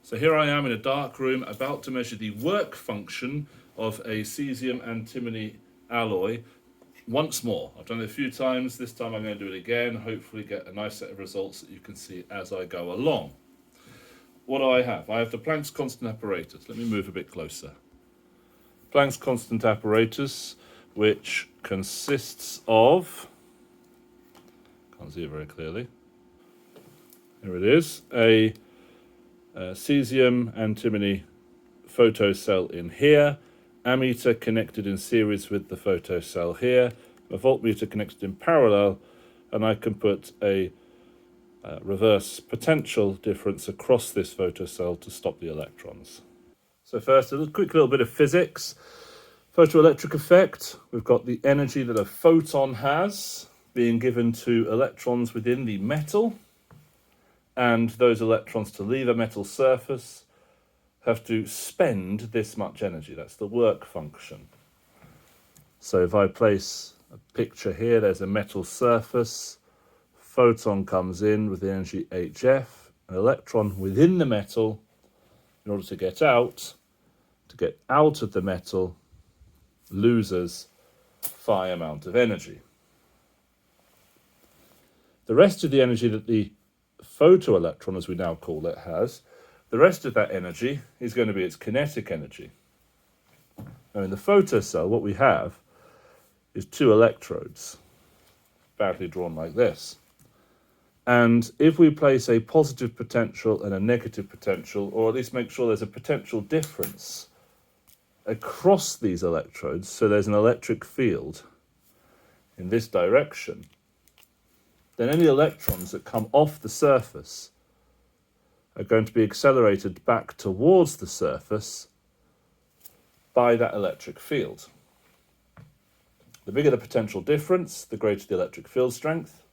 So here I am in a dark room about to measure the work function of a caesium antimony alloy once more. I've done it a few times, this time I'm going to do it again, hopefully get a nice set of results that you can see as I go along. What do I have? I have the Planck's constant apparatus. Let me move a bit closer. Planck's constant apparatus, which consists of, can't see it very clearly, here it is, a caesium antimony photocell in here, ammeter connected in series with the photocell here, a voltmeter connected in parallel, and I can put a reverse potential difference across this photocell to stop the electrons. So first, a quick little bit of physics. Photoelectric effect, we've got the energy that a photon has being given to electrons within the metal, and those electrons to leave a metal surface have to spend this much energy. That's the work function. So if I place a picture here, there's a metal surface, photon comes in with the energy HF, an electron within the metal, in order to get out of the metal, loses phi amount of energy. The rest of the energy that the photoelectron, as we now call it, has, the rest of that energy is going to be its kinetic energy. Now in the photocell, what we have is two electrodes, badly drawn like this. And if we place a positive potential and a negative potential, or at least make sure there's a potential difference across these electrodes, so there's an electric field in this direction, then any electrons that come off the surface are going to be accelerated back towards the surface by that electric field. The bigger the potential difference, the greater the electric field strength.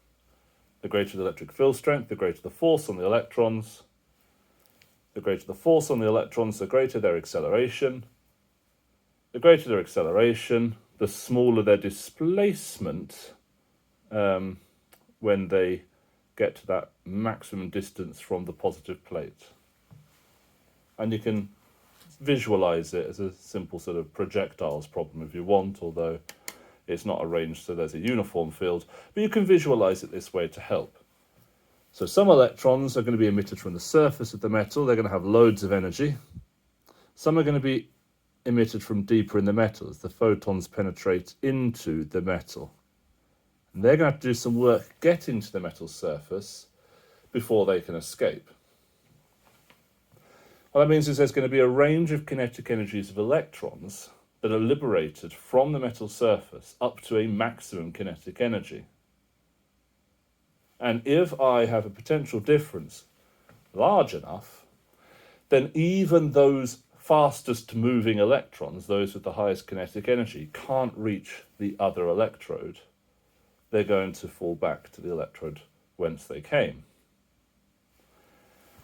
The greater the electric field strength, the greater the force on the electrons. The greater the force on the electrons, the greater their acceleration. The greater their acceleration, the smaller their displacement when they get to that maximum distance from the positive plate. And you can visualize it as a simple sort of projectiles problem if you want, although it's not arranged so there's a uniform field, but you can visualize it this way to help. So some electrons are going to be emitted from the surface of the metal. They're going to have loads of energy. Some are going to be emitted from deeper in the metal as the photons penetrate into the metal. And they're going to have to do some work getting to the metal surface before they can escape. What that means is there's going to be a range of kinetic energies of electrons that are liberated from the metal surface up to a maximum kinetic energy. And if I have a potential difference large enough, then even those fastest moving electrons, those with the highest kinetic energy, can't reach the other electrode. They're going to fall back to the electrode whence they came.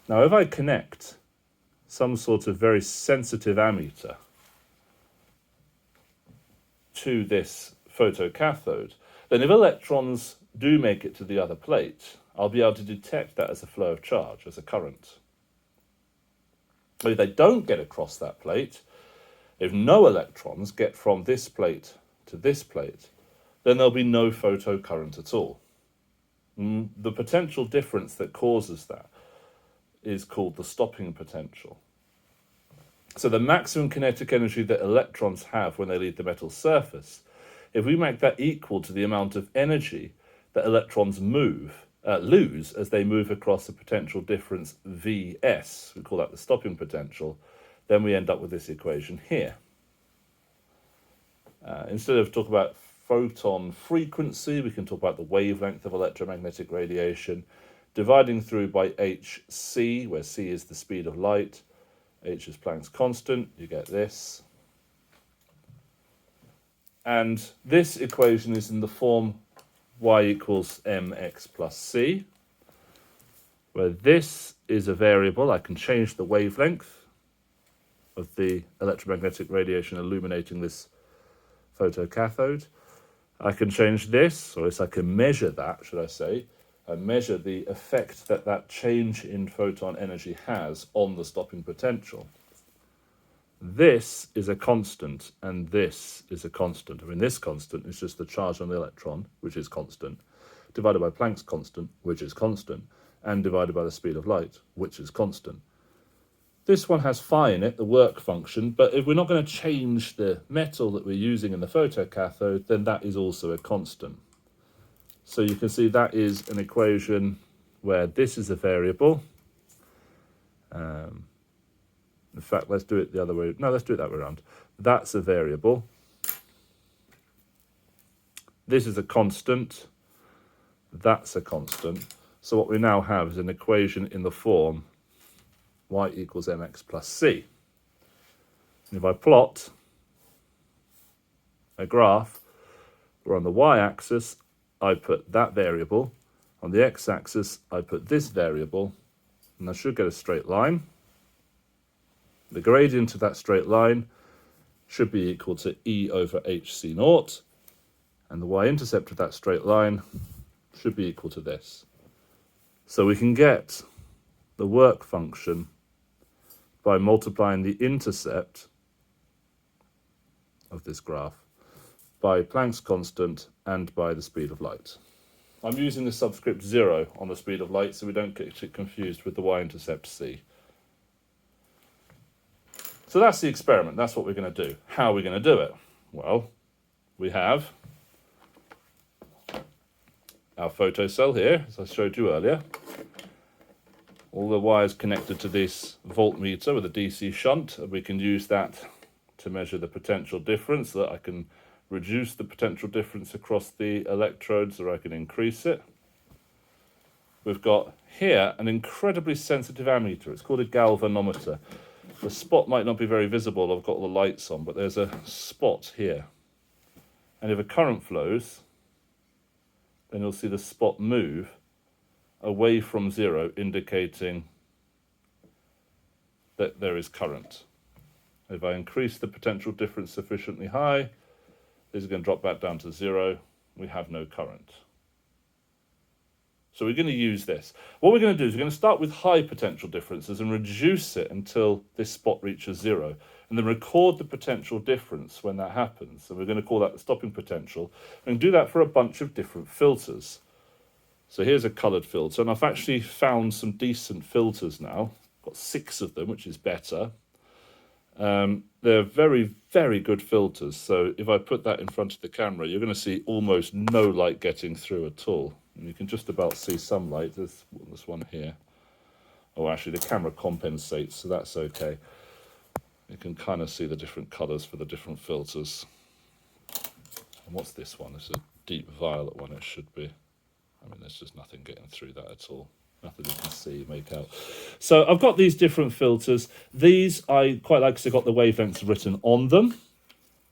Now, if I connect some sort of very sensitive ammeter to this photocathode, then if electrons do make it to the other plate, I'll be able to detect that as a flow of charge, as a current. But if they don't get across that plate, if no electrons get from this plate to this plate, then there'll be no photocurrent at all. The potential difference that causes that is called the stopping potential. So the maximum kinetic energy that electrons have when they leave the metal surface, if we make that equal to the amount of energy that electrons lose as they move across a potential difference Vs, we call that the stopping potential, then we end up with this equation here. Instead of talking about photon frequency, we can talk about the wavelength of electromagnetic radiation, dividing through by hc, where c is the speed of light, h is Planck's constant, you get this. And this equation is in the form y equals mx plus c, where this is a variable. I can change the wavelength of the electromagnetic radiation illuminating this photocathode. I can change this, or at least I can measure that, should I say, and measure the effect that that change in photon energy has on the stopping potential. This is a constant, and this is a constant. I mean, this constant is just the charge on the electron, which is constant, divided by Planck's constant, which is constant, and divided by the speed of light, which is constant. This one has phi in it, the work function, but if we're not going to change the metal that we're using in the photocathode, then that is also a constant. So you can see that is an equation where this is a variable. In fact, let's do it the other way. No, let's do it that way around. That's a variable. This is a constant. That's a constant. So what we now have is an equation in the form y equals mx plus c. And if I plot a graph where on the y-axis I put that variable, on the x-axis I put this variable, and I should get a straight line. The gradient of that straight line should be equal to E over hc naught, and the y-intercept of that straight line should be equal to this. So we can get the work function by multiplying the intercept of this graph by Planck's constant and by the speed of light. I'm using the subscript 0 on the speed of light so we don't get it confused with the y-intercept c. So that's the experiment. That's what we're going to do. How are we going to do it? Well, we have our photocell here, as I showed you earlier. All the wires connected to this voltmeter with a DC shunt. We can use that to measure the potential difference, so that I can reduce the potential difference across the electrodes, or I can increase it. We've got here an incredibly sensitive ammeter. It's called a galvanometer. The spot might not be very visible, I've got all the lights on, but there's a spot here. And if a current flows, then you'll see the spot move away from 0, indicating that there is current. If I increase the potential difference sufficiently high, this is going to drop back down to 0. We have no current. So we're going to use this. What we're going to do is we're going to start with high potential differences and reduce it until this spot reaches 0, and then record the potential difference when that happens. So we're going to call that the stopping potential, and do that for a bunch of different filters. So here's a coloured filter, and I've actually found some decent filters now. Got 6 of them, which is better. They're very, very good filters. So if I put that in front of the camera, you're going to see almost no light getting through at all. And you can just about see some light. There's this one here. Oh, actually, the camera compensates, so that's okay. You can kind of see the different colours for the different filters. And what's this one? It's a deep violet one, it should be. I mean, there's just nothing getting through that at all. Nothing you can see, make out. So I've got these different filters. These I quite like because they've got the wavelengths written on them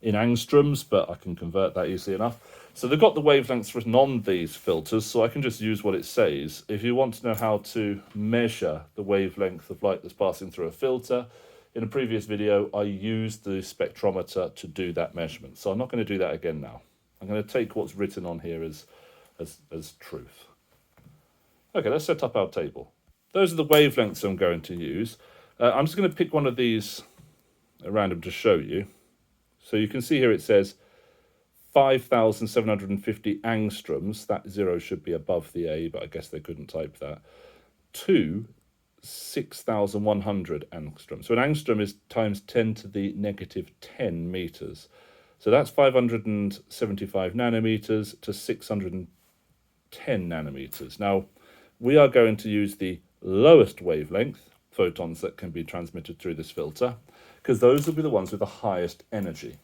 in angstroms, but I can convert that easily enough. So they've got the wavelengths written on these filters, so I can just use what it says. If you want to know how to measure the wavelength of light that's passing through a filter, in a previous video I used the spectrometer to do that measurement. So I'm not going to do that again now. I'm going to take what's written on here as truth. Okay, let's set up our table. Those are the wavelengths I'm going to use. I'm just going to pick one of these at random to show you. So you can see here it says 5,750 angstroms. That 0 should be above the A, but I guess they couldn't type that. To 6,100 angstroms. So an angstrom is times 10 to the negative 10 meters. So that's 575 nanometers to 610 nanometers. Now, we are going to use the lowest wavelength photons that can be transmitted through this filter, because those will be the ones with the highest energy.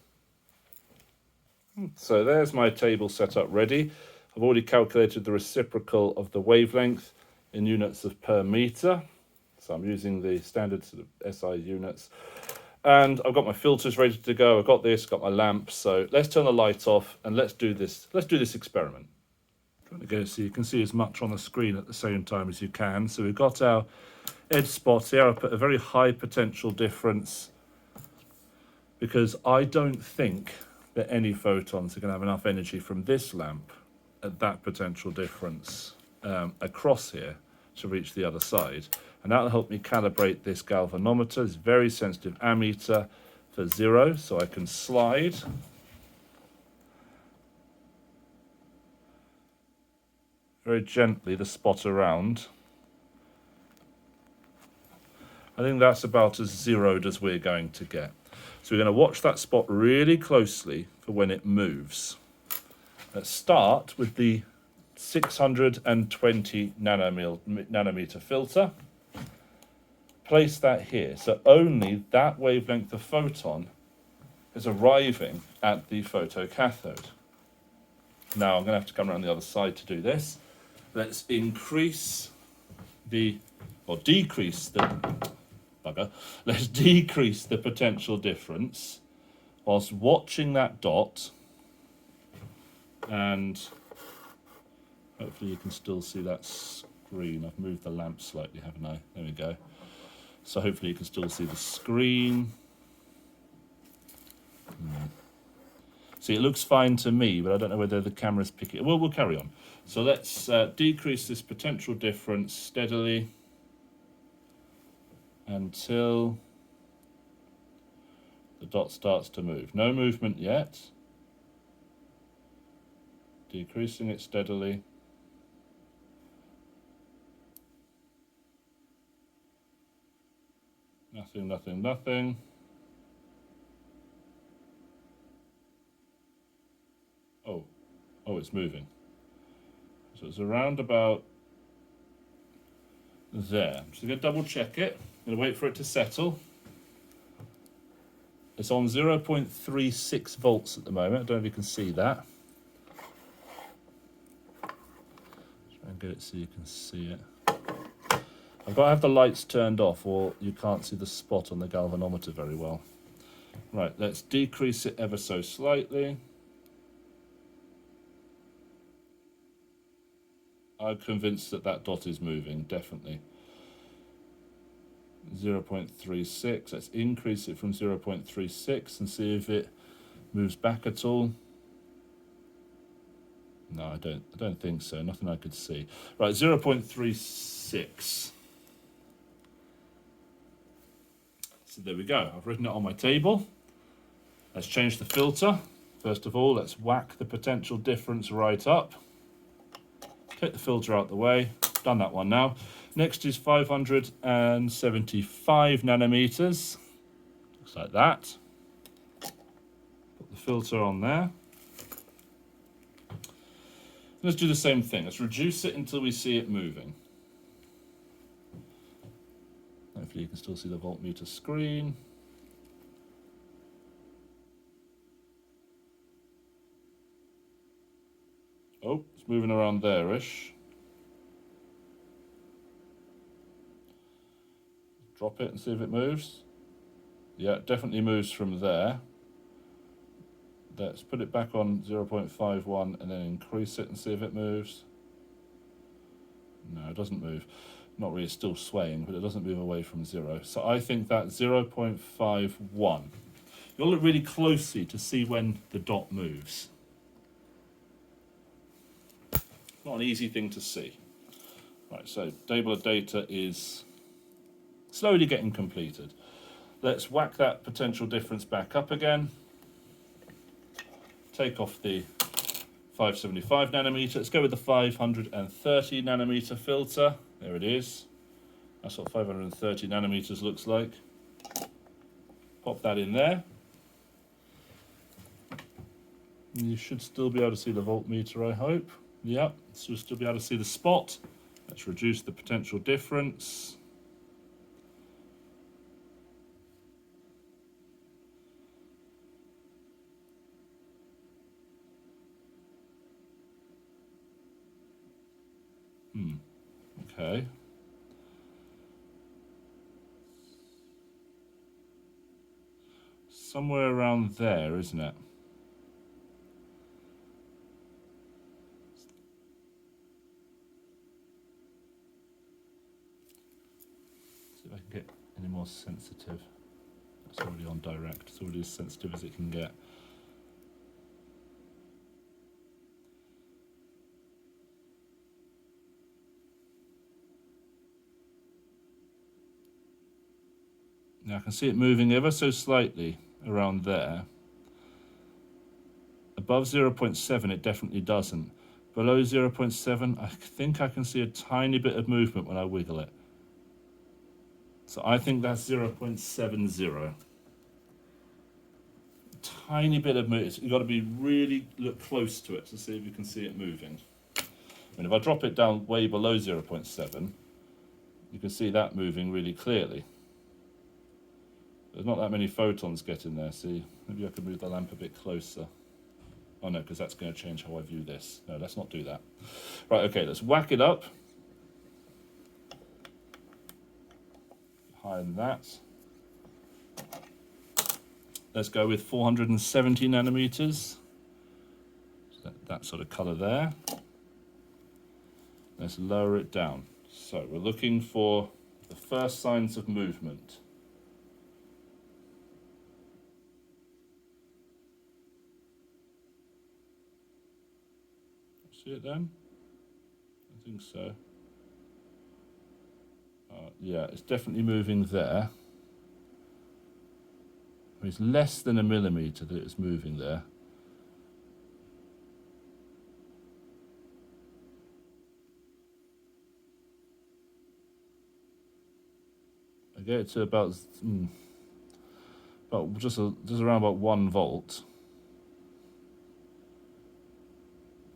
So there's my table set up ready. I've already calculated the reciprocal of the wavelength in units of per meter. So I'm using the standard sort of SI units. And I've got my filters ready to go. I've got this, got my lamp. So let's turn the light off and let's do this experiment. Trying to go so you can see as much on the screen at the same time as you can. So we've got our edge spot here. I put a very high potential difference because I don't think that any photons are going to have enough energy from this lamp at that potential difference across here to reach the other side. And that'll help me calibrate this galvanometer, this very sensitive ammeter, for 0, so I can slide very gently the spot around. I think that's about as zeroed as we're going to get. So we're going to watch that spot really closely for when it moves. Let's start with the 620 nanometer filter. Place that here, so only that wavelength of photon is arriving at the photocathode. Now I'm going to have to come around the other side to do this. Let's increase the, or decrease the, bugger. Let's decrease the potential difference whilst watching that dot, and hopefully you can still see that screen. I've moved the lamp slightly, haven't I? There we go. So hopefully you can still see the screen. See, it looks fine to me, but I don't know whether the camera's picking it. Well, we'll carry on. So let's decrease this potential difference steadily until the dot starts to move. No movement yet. Decreasing it steadily. Nothing, nothing, nothing. Oh, it's moving. So it's around about there. I'm just going to double check it. I'm going to wait for it to settle. It's on 0.36 volts at the moment. I don't know if you can see that. Try and get it so you can see it. I've got to have the lights turned off or you can't see the spot on the galvanometer very well. Right, let's decrease it ever so slightly. I'm convinced that that dot is moving, definitely. 0.36, let's increase it from 0.36 and see if it moves back at all. No, I don't think so, nothing I could see. Right, 0.36. So there we go, I've written it on my table. Let's change the filter. First of all, let's whack the potential difference right up. Take the filter out the way. Done that one now. Next is 575 nanometers. Looks like that. Put the filter on there. Let's do the same thing. Let's reduce it until we see it moving. Hopefully you can still see the voltmeter screen. Oh, it's moving around there-ish. Drop it and see if it moves. Yeah, it definitely moves from there. Let's put it back on 0.51 and then increase it and see if it moves. No, it doesn't move. Not really, it's still swaying, but it doesn't move away from 0. So I think that's 0.51. You'll look really closely to see when the dot moves. Not an easy thing to see. Right, so table of data is slowly getting completed. Let's whack that potential difference back up again. Take off the 575 nanometer. Let's go with the 530 nanometer filter. There it is. That's what 530 nanometers looks like. Pop that in there. You should still be able to see the voltmeter, I hope. Yep, so you'll still be able to see the spot. Let's reduce the potential difference. Okay. Somewhere around there, isn't it? See if I can get any more sensitive. It's already on direct. It's already as sensitive as it can get. Now I can see it moving ever so slightly around there. Above 0.7 it definitely doesn't. Below 0.7 I think I can see a tiny bit of movement when I wiggle it. So I think that's 0.70. Tiny bit of movement. You've got to be really look close to it to see if you can see it moving. I mean, if I drop it down way below 0.7, you can see that moving really clearly. There's not that many photons getting there. See, maybe I could move the lamp a bit closer. Oh no, because that's going to change how I view this. No, let's not do that. Right, okay, let's whack it up. Higher than that. Let's go with 470 nanometers. That sort of color there. Let's lower it down. So we're looking for the first signs of movement. See it then? I think so. Yeah, it's definitely moving there. It's less than a millimeter that it's moving there. I get it to about just around about 1 volt.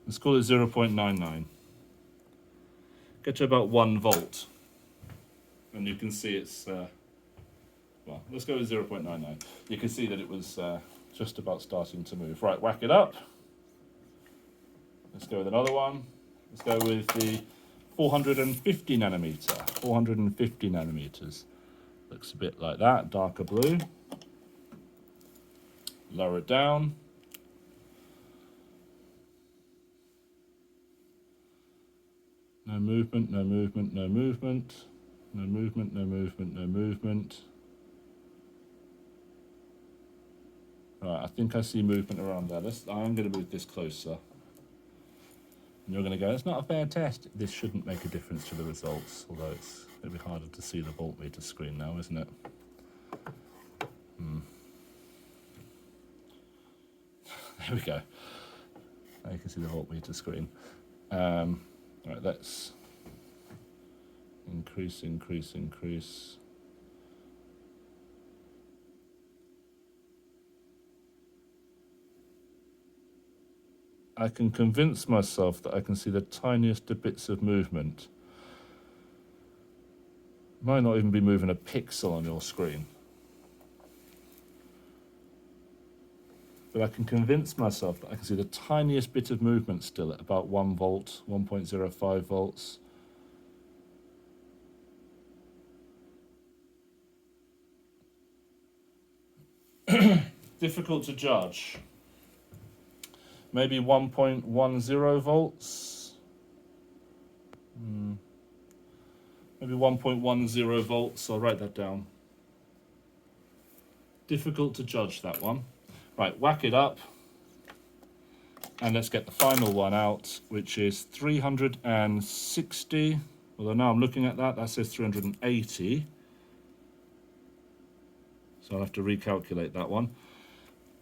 Let's call it 0.99. Get to about 1 volt, and you can see it's well, let's go with 0.99. You can see that it was just about starting to move. Right, whack it up. Let's go with another one. Let's go with the 450 nanometer. 450 nanometers. Looks a bit like that, darker blue. Lower it down. No movement, no movement, no movement. No movement, no movement, no movement. Right, I think I see movement around there. I'm going to move this closer. And you're going to go, it's not a fair test. This shouldn't make a difference to the results, although it's going to be harder to see the voltmeter screen now, isn't it? There we go. Now you can see the voltmeter screen. Right, let's increase, increase, increase. I can convince myself that I can see the tiniest of bits of movement. Might not even be moving a pixel on your screen. But I can convince myself that I can see the tiniest bit of movement still at about 1 volt, 1.05 volts. Difficult to judge. Maybe 1.10 volts. Maybe 1.10 volts. I'll write that down. Difficult to judge, that one. Right, whack it up. And let's get the final one out, which is 360. Although now I'm looking at that says 380. So I'll have to recalculate that one.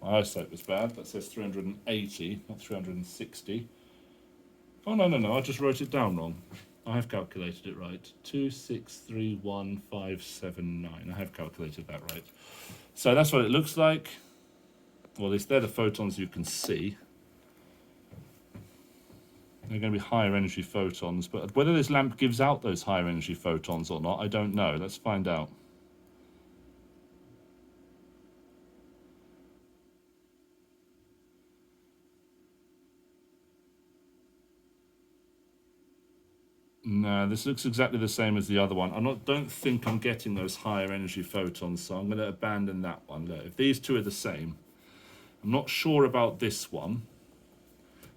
My eyesight was bad. That says 380, not 360. Oh, no, I just wrote it down wrong. I have calculated it right. 2631579. I have calculated that right. So that's what it looks like. Well, at least they're the photons you can see. They're going to be higher energy photons, but whether this lamp gives out those higher energy photons or not, I don't know. Let's find out. No, this looks exactly the same as the other one. Don't think I'm getting those higher energy photons, so I'm going to abandon that one. Look, if these two are the same, I'm not sure about this one,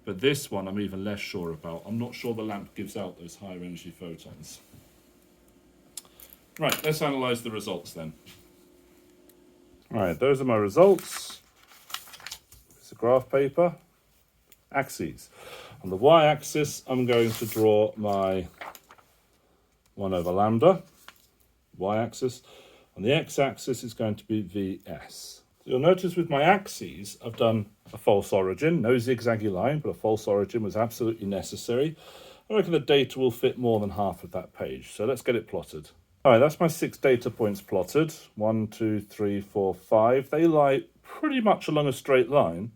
but this one I'm even less sure about. I'm not sure the lamp gives out those higher energy photons. Right, let's analyse the results then. Alright, those are my results. It's a graph paper. Axes. On the y-axis, I'm going to draw my 1 over lambda, y-axis. On the x-axis is going to be Vs. So you'll notice with my axes, I've done a false origin, no zigzaggy line, but a false origin was absolutely necessary. I reckon the data will fit more than half of that page, so let's get it plotted. All right, that's my 6 data points plotted. 1, 2, 3, 4, 5. They lie pretty much along a straight line.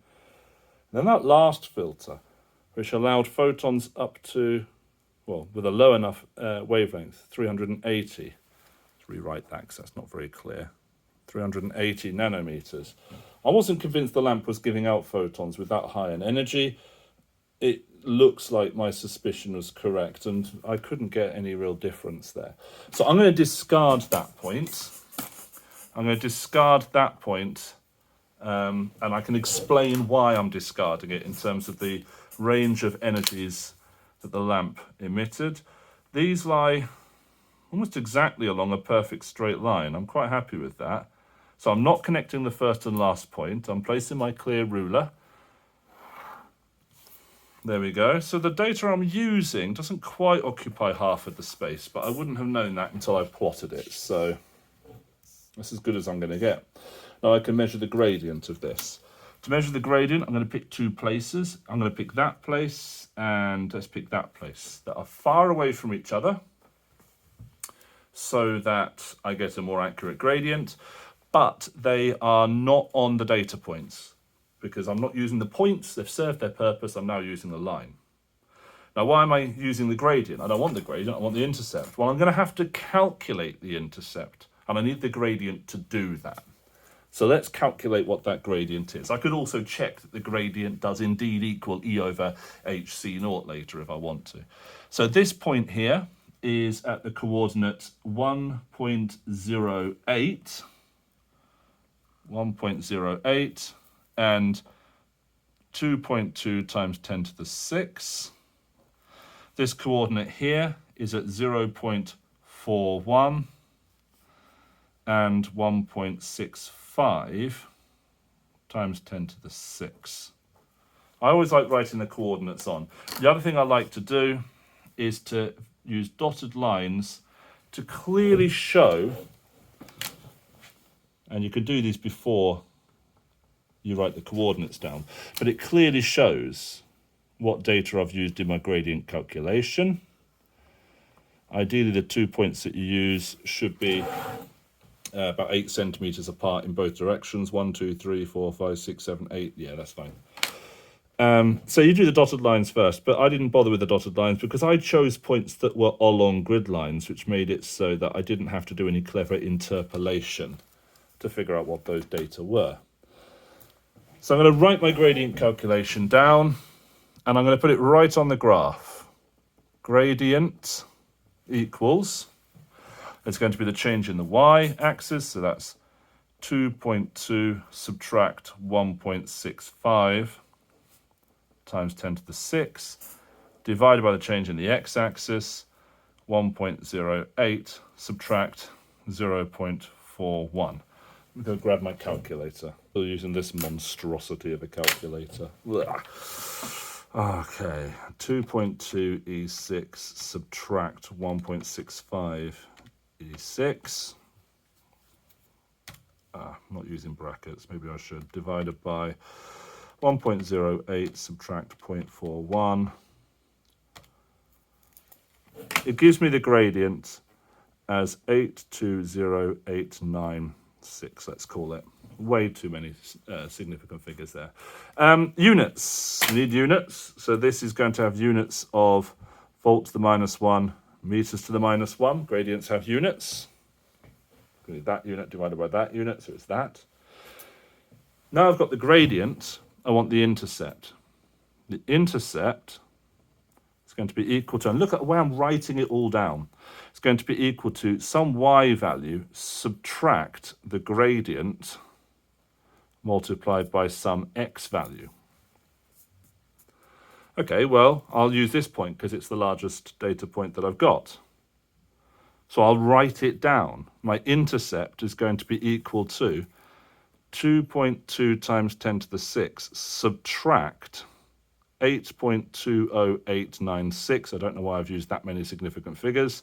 And then that last filter, which allowed photons up to, well, with a low enough wavelength, 380. Let's rewrite that because that's not very clear. 380 nanometers. I wasn't convinced the lamp was giving out photons with that high an energy. It looks like my suspicion was correct, and I couldn't get any real difference there. So I'm going to discard that point. I'm going to discard that point, and I can explain why I'm discarding it in terms of the range of energies that the lamp emitted. These lie almost exactly along a perfect straight line. I'm quite happy with that. So I'm not connecting the first and last point. I'm placing my clear ruler. There we go. So the data I'm using doesn't quite occupy half of the space, but I wouldn't have known that until I plotted it. So that's as good as I'm going to get. Now I can measure the gradient of this. To measure the gradient, I'm going to pick 2 places. I'm going to pick that place and let's pick that place that are far away from each other so that I get a more accurate gradient, but they are not on the data points because I'm not using the points. They've served their purpose. I'm now using the line. Now, why am I using the gradient? I don't want the gradient. I want the intercept. Well, I'm going to have to calculate the intercept, and I need the gradient to do that. So let's calculate what that gradient is. I could also check that the gradient does indeed equal E over hc naught later if I want to. So this point here is at the coordinate 1.08, 1.08, and 2.2 times 10 to the 6. This coordinate here is at 0.41 and 1.65 times 10 to the 6. I always like writing the coordinates on. The other thing I like to do is to use dotted lines to clearly show, and you could do these before you write the coordinates down, but it clearly shows what data I've used in my gradient calculation. Ideally, the 2 points that you use should be about 8 centimeters apart in both directions. 1, 2, 3, 4, 5, 6, 7, 8. Yeah, that's fine. So you do the dotted lines first, but I didn't bother with the dotted lines because I chose points that were along grid lines, which made it so that I didn't have to do any clever interpolation to figure out what those data were. So I'm going to write my gradient calculation down, and I'm going to put it right on the graph. Gradient equals, it's going to be the change in the y-axis, so that's 2.2 subtract 1.65 times 10 to the 6, divided by the change in the x-axis, 1.08 subtract 0.41. I'm going to grab my calculator. Still using this monstrosity of a calculator. Ugh. Okay, 2.2 E6 subtract 1.65 E6. I'm not using brackets, maybe I should. Divided by 1.08 subtract 0.41. It gives me the gradient as 820,896, let's call it. Way too many significant figures there. Units, we need units. So this is going to have units of volt to the -1, meters to the -1. Gradients have units. We need that unit divided by that unit, so it's that. Now I've got the gradient, I want the intercept. The intercept is going to be equal to, and look at the way I'm writing it all down. It's going to be equal to some y value subtract the gradient multiplied by some x value. Okay, well, I'll use this point because it's the largest data point that I've got. So I'll write it down. My intercept is going to be equal to 2.2 times 10 to the 6 subtract 8.20896. I don't know why I've used that many significant figures.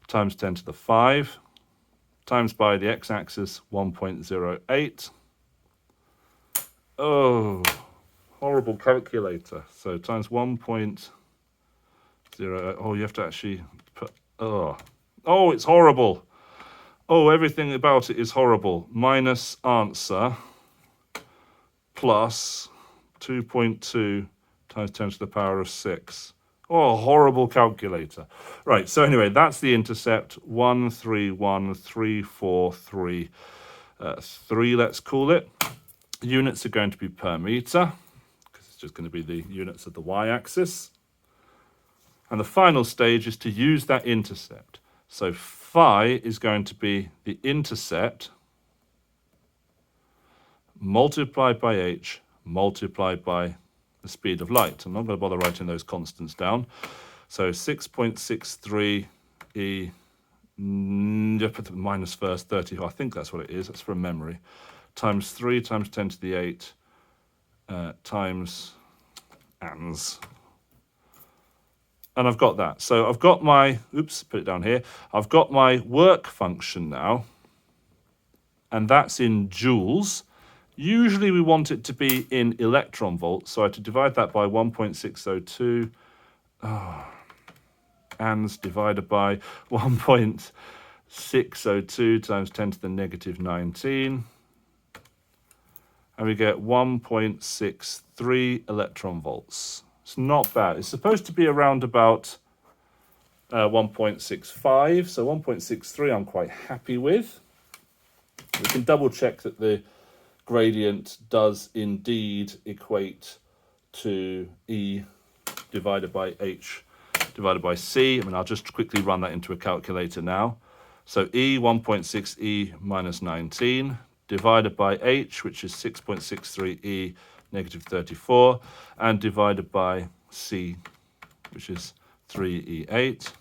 Times 10 to the 5 times by the x-axis 1.08. Oh, horrible calculator. So times 1.0. Oh, you have to actually put. Oh, it's horrible. Oh, everything about it is horrible. Minus answer plus 2.2 times 10 to the power of 6. Oh, horrible calculator. Right, so anyway, that's the intercept. 131,343. 3, let's call it. Units are going to be per meter, because it's just going to be the units of the y-axis. And the final stage is to use that intercept. So phi is going to be the intercept multiplied by h multiplied by the speed of light. I'm not going to bother writing those constants down. So 6.63 e, put the minus first, 30, I think that's what it is, that's from memory, times 3 times 10 to the 8 times ans. And I've got that. So I've got my, put it down here. I've got my work function now, and that's in joules. Usually we want it to be in electron volts, so I have to divide that by 1.602, ans divided by 1.602 times 10 to the negative 19, and we get 1.63 electron volts. It's not bad. It's supposed to be around about 1.65, so 1.63 I'm quite happy with. We can double check that the gradient does indeed equate to E divided by H divided by C. I mean, I'll just quickly run that into a calculator now. So E, 1.6 E minus 19, divided by H, which is 6.63 E negative 34, and divided by C, which is 3E8.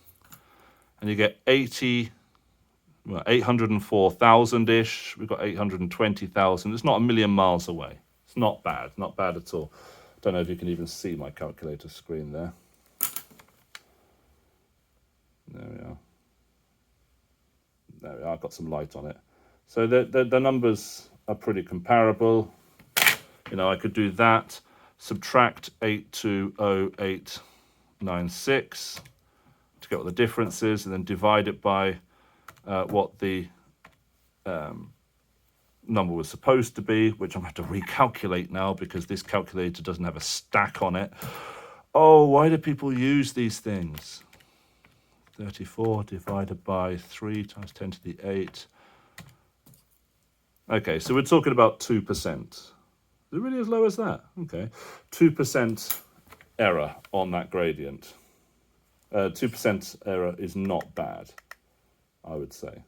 And you get 804,000-ish. We've got 820,000. It's not a million miles away. It's not bad at all. Don't know if you can even see my calculator screen there. There we are. There we are. I've got some light on it. So the numbers are pretty comparable. You know, I could do that, subtract 820,896 to get what the difference is, and then divide it by what the number was supposed to be, which I'm going to have to recalculate now because this calculator doesn't have a stack on it. Oh, why do people use these things? 34 divided by 3 times 10 to the 8. Okay, so we're talking about 2%. Is it really as low as that? Okay. 2% error on that gradient. 2% error is not bad, I would say.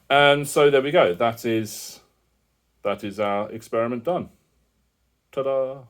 And so there we go. That is our experiment done. Ta-da!